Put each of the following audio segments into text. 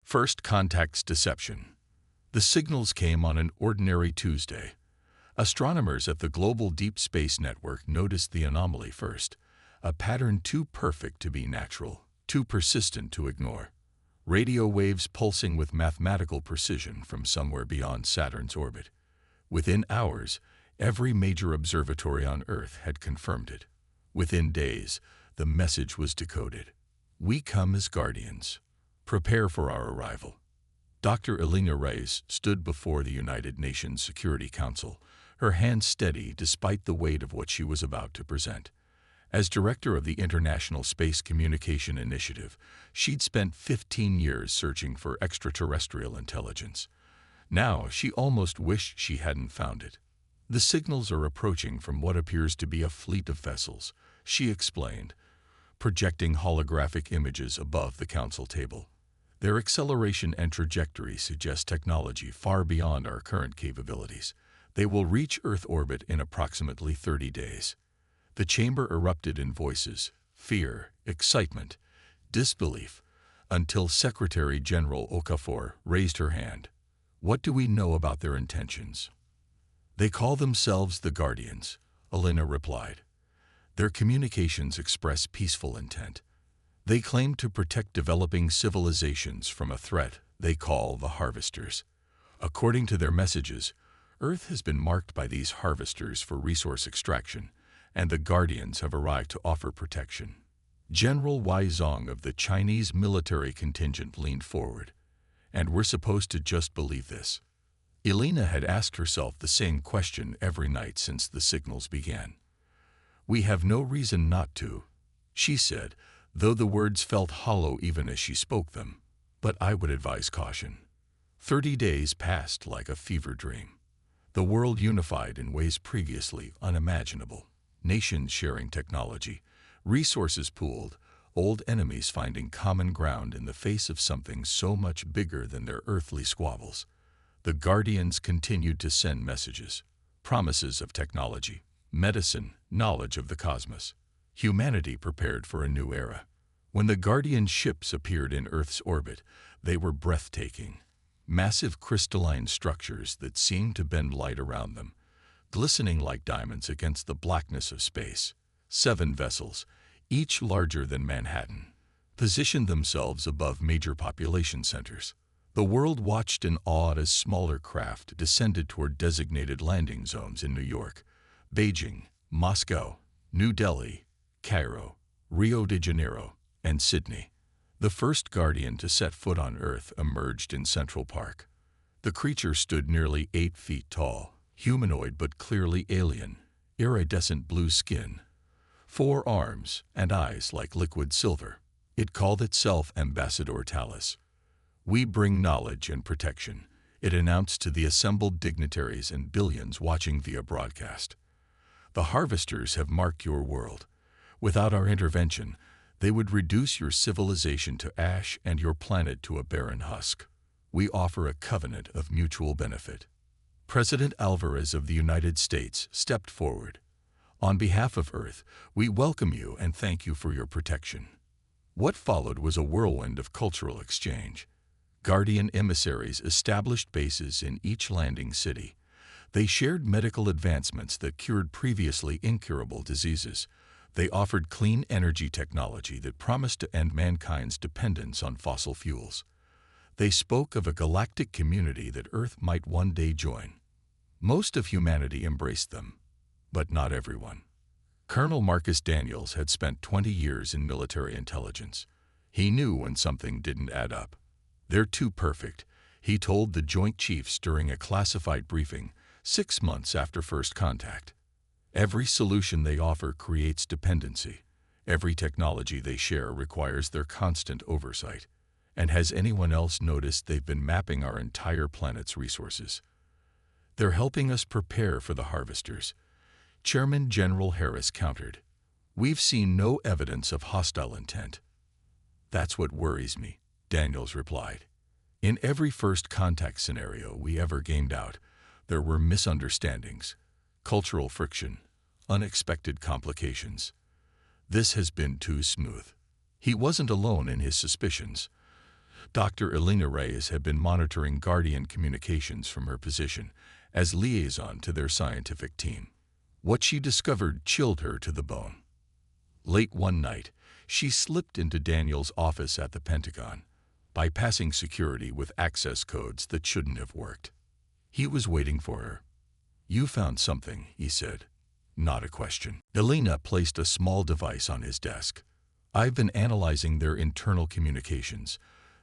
First contact's deception. The signals came on an ordinary Tuesday. Astronomers at the Global Deep Space Network noticed the anomaly first, a pattern too perfect to be natural, too persistent to ignore. Radio waves pulsing with mathematical precision from somewhere beyond Saturn's orbit. Within hours, every major observatory on Earth had confirmed it. Within days, the message was decoded. We come as guardians. Prepare for our arrival. Dr. Elena Reyes stood before the United Nations Security Council, her hands steady despite the weight of what she was about to present. As director of the International Space Communication Initiative, she'd spent 15 years searching for extraterrestrial intelligence. Now, she almost wished she hadn't found it. The signals are approaching from what appears to be a fleet of vessels, she explained, projecting holographic images above the council table. Their acceleration and trajectory suggest technology far beyond our current capabilities. They will reach Earth orbit in approximately 30 days. The chamber erupted in voices, fear, excitement, disbelief, until Secretary General Okafor raised her hand. What do we know about their intentions? They call themselves the Guardians, Elena replied. Their communications express peaceful intent. They claim to protect developing civilizations from a threat they call the Harvesters. According to their messages, Earth has been marked by these harvesters for resource extraction, and the Guardians have arrived to offer protection. General Wei Zong of the Chinese military contingent leaned forward. And we're supposed to just believe this? Elena had asked herself the same question every night since the signals began. We have no reason not to, she said, though the words felt hollow even as she spoke them. But I would advise caution. 30 days passed like a fever dream. The world unified in ways previously unimaginable. Nations sharing technology, resources pooled, old enemies finding common ground in the face of something so much bigger than their earthly squabbles. The Guardians continued to send messages, promises of technology, medicine, knowledge of the cosmos. Humanity prepared for a new era. When the Guardian ships appeared in Earth's orbit, they were breathtaking. Massive crystalline structures that seemed to bend light around them, glistening like diamonds against the blackness of space. 7 vessels, each larger than Manhattan, positioned themselves above major population centers. The world watched in awe as smaller craft descended toward designated landing zones in New York, Beijing, Moscow, New Delhi, Cairo, Rio de Janeiro, and Sydney. The first Guardian to set foot on Earth emerged in Central Park. The creature stood nearly 8 feet tall, humanoid but clearly alien, iridescent blue skin, 4 arms and eyes like liquid silver. It called itself Ambassador Talis. We bring knowledge and protection, it announced to the assembled dignitaries and billions watching via broadcast. The Harvesters have marked your world. Without our intervention, they would reduce your civilization to ash and your planet to a barren husk. We offer a covenant of mutual benefit. President Alvarez of the United States stepped forward. On behalf of Earth, we welcome you and thank you for your protection. What followed was a whirlwind of cultural exchange. Guardian emissaries established bases in each landing city. They shared medical advancements that cured previously incurable diseases. They offered clean energy technology that promised to end mankind's dependence on fossil fuels. They spoke of a galactic community that Earth might one day join. Most of humanity embraced them, but not everyone. Colonel Marcus Daniels had spent 20 years in military intelligence. He knew when something didn't add up. They're too perfect, he told the Joint Chiefs during a classified briefing 6 months after first contact. Every solution they offer creates dependency. Every technology they share requires their constant oversight. And has anyone else noticed they've been mapping our entire planet's resources? They're helping us prepare for the Harvesters. Chairman General Harris countered. We've seen no evidence of hostile intent. That's what worries me, Daniels replied. In every first contact scenario we ever gamed out, there were misunderstandings, cultural friction, unexpected complications. This has been too smooth. He wasn't alone in his suspicions. Dr. Elena Reyes had been monitoring Guardian communications from her position as liaison to their scientific team. What she discovered chilled her to the bone. Late one night, she slipped into Daniel's office at the Pentagon, bypassing security with access codes that shouldn't have worked. He was waiting for her. "You found something," he said. Not a question. Elena placed a small device on his desk. "I've been analyzing their internal communications.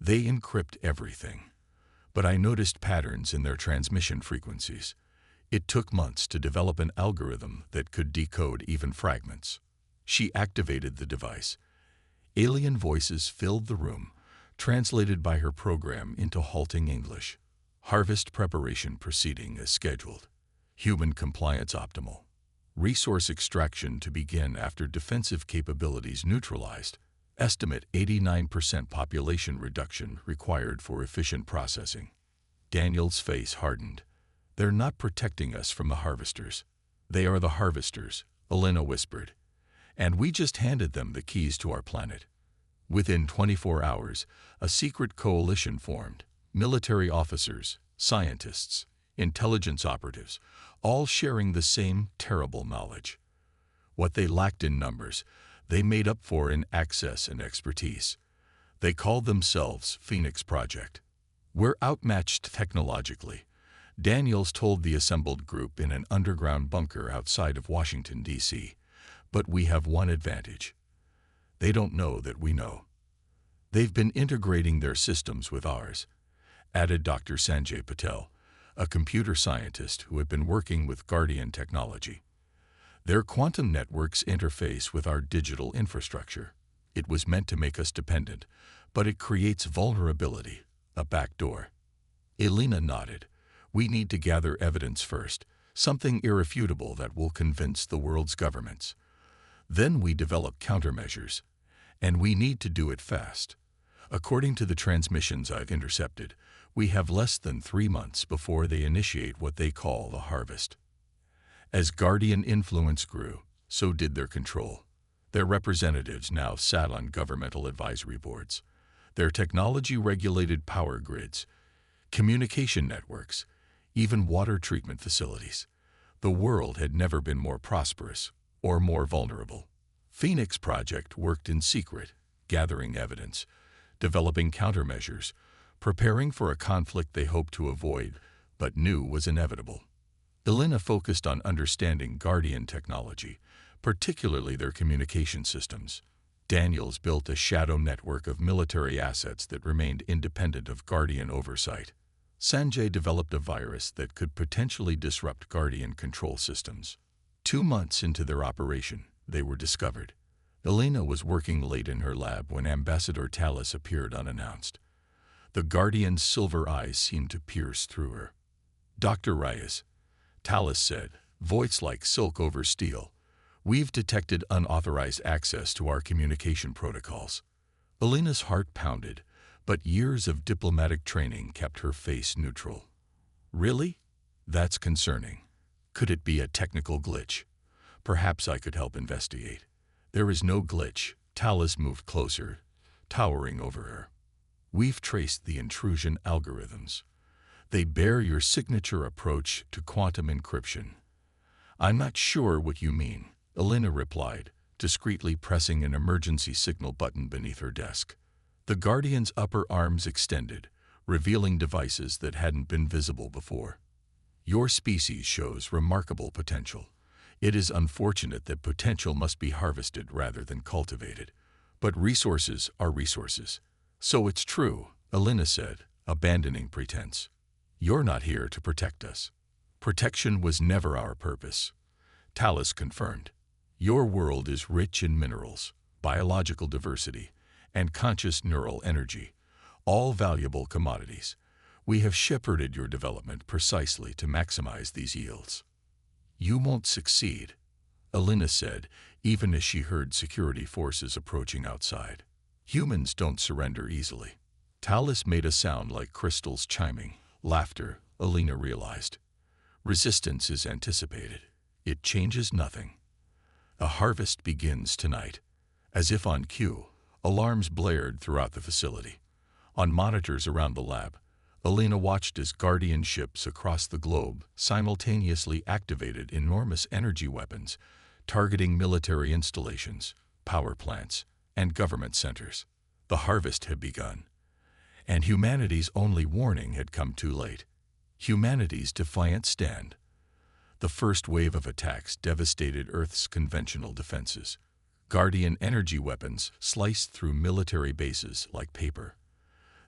They encrypt everything. But I noticed patterns in their transmission frequencies. It took months to develop an algorithm that could decode even fragments." She activated the device. Alien voices filled the room, translated by her program into halting English. Harvest preparation proceeding as scheduled. Human compliance optimal. Resource extraction to begin after defensive capabilities neutralized. Estimate 89% population reduction required for efficient processing. Daniel's face hardened. "They're not protecting us from the harvesters. They are the harvesters," Elena whispered. "And we just handed them the keys to our planet." Within 24 hours, a secret coalition formed. Military officers, scientists, intelligence operatives, all sharing the same terrible knowledge. What they lacked in numbers, they made up for in access and expertise. They called themselves Phoenix Project. "We're outmatched technologically," Daniels told the assembled group in an underground bunker outside of Washington, D.C. "But we have one advantage. They don't know that we know." "They've been integrating their systems with ours," added Dr. Sanjay Patel, a computer scientist who had been working with Guardian technology. "Their quantum networks interface with our digital infrastructure. It was meant to make us dependent, but it creates vulnerability, a backdoor." Elena nodded. "We need to gather evidence first, something irrefutable that will convince the world's governments. Then we develop countermeasures, and we need to do it fast. According to the transmissions I've intercepted, we have less than 3 months before they initiate what they call the harvest." As Guardian influence grew, so did their control. Their representatives now sat on governmental advisory boards. Their technology-regulated power grids, communication networks, even water treatment facilities. The world had never been more prosperous or more vulnerable. Phoenix Project worked in secret, gathering evidence, developing countermeasures, preparing for a conflict they hoped to avoid but knew was inevitable. Elena focused on understanding Guardian technology, particularly their communication systems. Daniels built a shadow network of military assets that remained independent of Guardian oversight. Sanjay developed a virus that could potentially disrupt Guardian control systems. 2 months into their operation, they were discovered. Elena was working late in her lab when Ambassador Tallis appeared unannounced. The Guardian's silver eyes seemed to pierce through her. "Dr. Reyes," Tallis said, voice like silk over steel, "we've detected unauthorized access to our communication protocols." Elena's heart pounded, but years of diplomatic training kept her face neutral. "Really? That's concerning. Could it be a technical glitch? Perhaps I could help investigate." "There is no glitch." Tallis moved closer, towering over her. "We've traced the intrusion algorithms. They bear your signature approach to quantum encryption." "I'm not sure what you mean," Elena replied, discreetly pressing an emergency signal button beneath her desk. The Guardian's upper arms extended, revealing devices that hadn't been visible before. "Your species shows remarkable potential. It is unfortunate that potential must be harvested rather than cultivated. But resources are resources." "So it's true," Elena said, abandoning pretense. "You're not here to protect us." "Protection was never our purpose," Tallis confirmed. "Your world is rich in minerals, biological diversity, and conscious neural energy, all valuable commodities. We have shepherded your development precisely to maximize these yields." "You won't succeed," Elena said, even as she heard security forces approaching outside. "Humans don't surrender easily." Tallis made a sound like crystals chiming. Laughter, Elena realized. "Resistance is anticipated. It changes nothing." A harvest begins tonight. As if on cue, alarms blared throughout the facility. On monitors around the lab, Elena watched as Guardian ships across the globe simultaneously activated enormous energy weapons, targeting military installations, power plants, and government centers. The harvest had begun, and humanity's only warning had come too late. Humanity's defiant stand. The first wave of attacks devastated Earth's conventional defenses. Guardian energy weapons sliced through military bases like paper.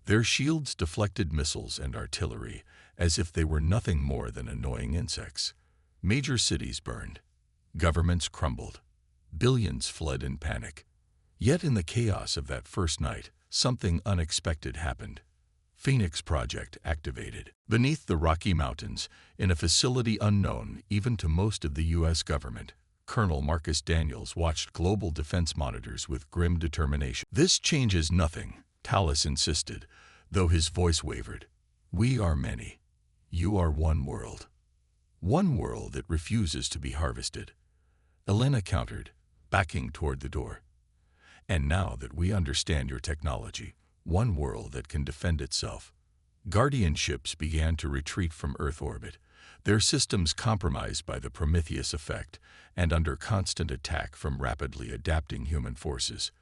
Their shields deflected missiles and artillery as if they were nothing more than annoying insects. Major cities burned. Governments crumbled. Billions fled in panic. Yet in the chaos of that first night, something unexpected happened. Phoenix Project activated. Beneath the Rocky Mountains, in a facility unknown even to most of the U.S. government, Colonel Marcus Daniels watched global defense monitors with grim determination. "This changes nothing," Talus insisted, though his voice wavered. "We are many. You are one world. One world that refuses to be harvested." Elena countered, backing toward the door. "And now that we understand your technology, one world that can defend itself." Guardian ships began to retreat from Earth orbit, their systems compromised by the Prometheus effect and under constant attack from rapidly adapting human forces.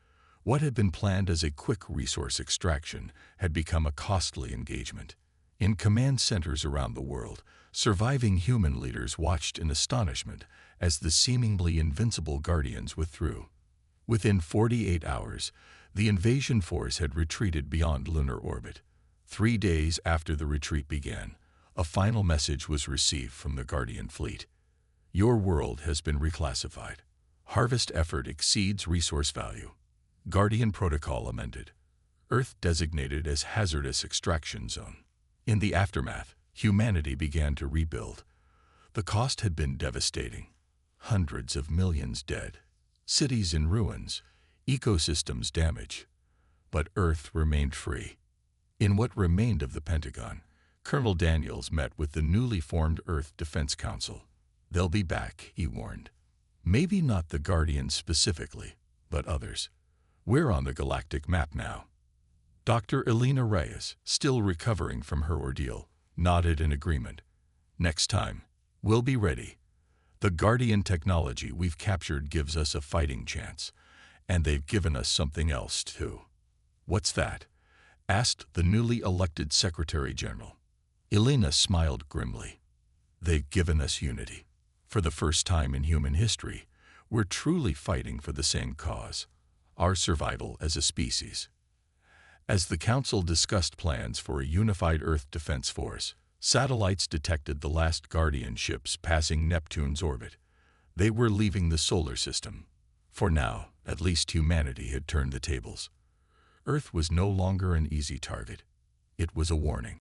What had been planned as a quick resource extraction had become a costly engagement. In command centers around the world, surviving human leaders watched in astonishment as the seemingly invincible Guardians withdrew. Within 48 hours, the invasion force had retreated beyond lunar orbit. 3 days after the retreat began, a final message was received from the Guardian fleet. "Your world has been reclassified. Harvest effort exceeds resource value. Guardian protocol amended. Earth designated as hazardous extraction zone." In the aftermath, humanity began to rebuild. The cost had been devastating. Hundreds of millions dead, cities in ruins, ecosystems damaged. But Earth remained free. In what remained of the Pentagon, Colonel Daniels met with the newly formed Earth Defense Council. "They'll be back," he warned. "Maybe not the Guardians specifically, but others. We're on the galactic map now." Dr. Elena Reyes, still recovering from her ordeal, nodded in agreement. "Next time, we'll be ready. The Guardian technology we've captured gives us a fighting chance, and they've given us something else too." "What's that?" asked the newly elected Secretary General. Elena smiled grimly. "They've given us unity. For the first time in human history, we're truly fighting for the same cause, our survival as a species." As the Council discussed plans for a unified Earth Defense Force, satellites detected the last Guardian ships passing Neptune's orbit. They were leaving the solar system. For now, at least humanity had turned the tables. Earth was no longer an easy target. It was a warning.